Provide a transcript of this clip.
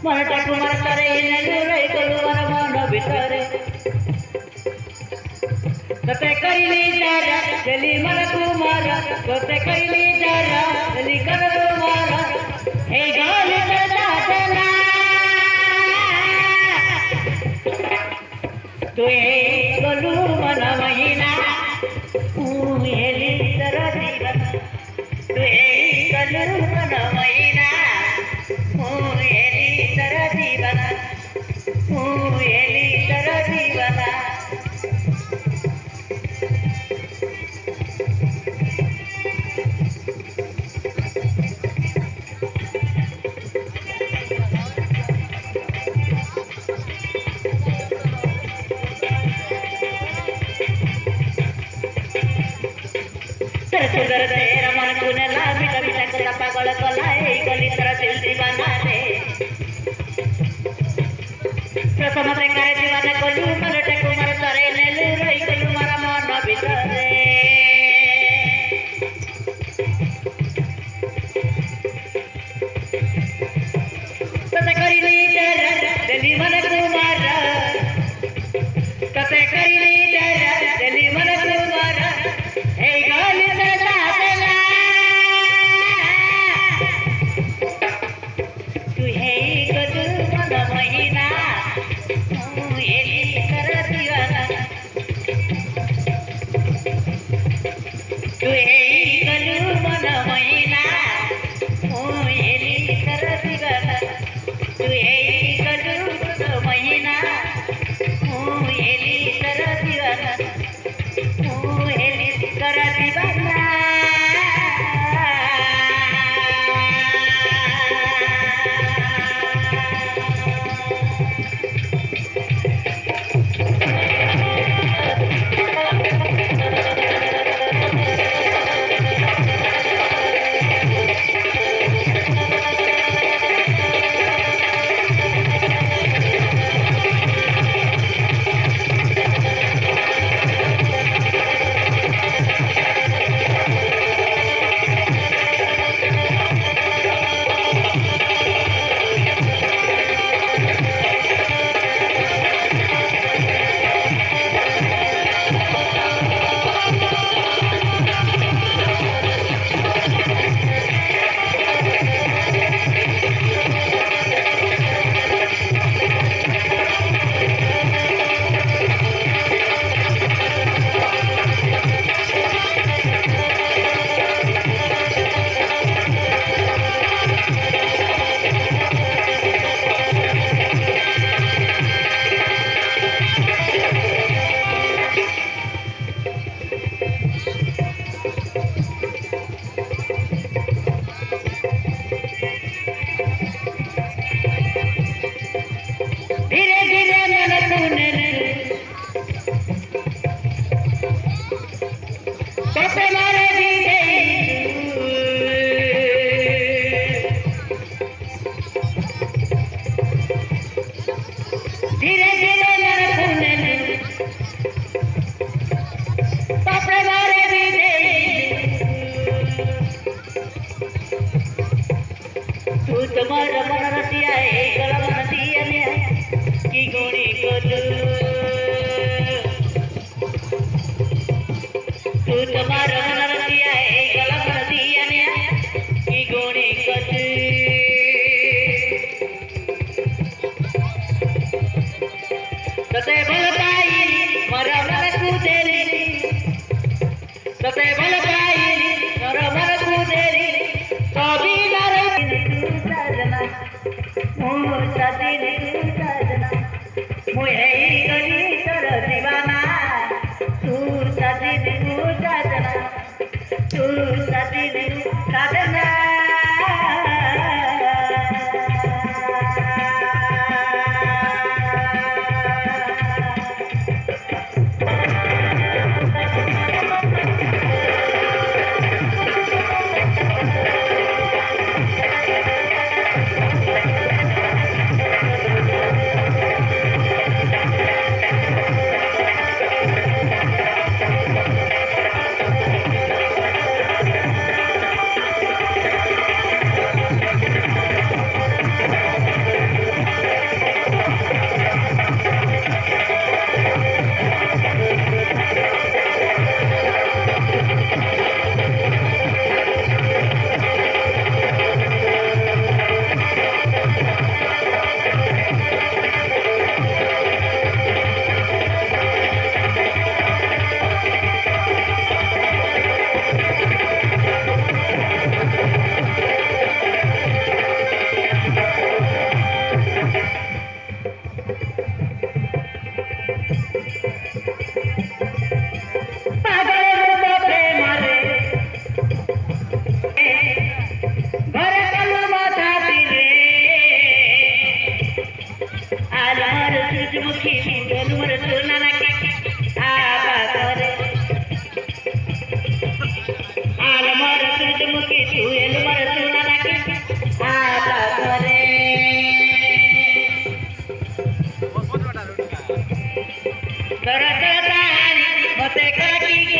ಮನಟಕು ಮರತಾರೆ ಇನ್ನೆಲ್ಲೂ ರೈತರು ಮನ ಬಿಟ್ಟರೆ ಕತೆ ಕೈಲಿ ಜಾರ ಜಲಿ ಮನ ಕುಮಾರ ಕತೆ ಕೈಲಿ ಜಾರ ಜಲಿ ಕರದು ಮಾರ ಹೇ ಗಾಲಿ ಸಾಧನ तुए गलू मन महीना हेली तर जीवन तुए गलू मन महीना हेली तर जीवन हेली तर जीवन सुंदर तेरा मन कुनेला बिटा बिटा कला पागल कलाई गली तरह दिल दीवाना रे प्रथम ते करे दीवाना कलू मलटे कुमार तरे नेलू रही कलू मारा मन बितरे कते करिली तेरा दिली मन कुमार कते करिली तेरा दिली मन कुमार हे गाली तुम्हारा मन रसिया है गला मन दिया ने की गोणी कदू तू तुम्हारा मन रसिया है गला मन दिया ने की गोणी कदू कते भल पाई मरा मन कुदेरी कते भल पाई मरा मन कुदेरी कभी मुझे गली तर दीवाना तू सदी साधना સૂરજમુખી ડુમર સુના નાખી આબા કરે આલ મર સૂરજમુખી તું મર સુના નાખી આબા કરે કરત તારી મતે કાઢી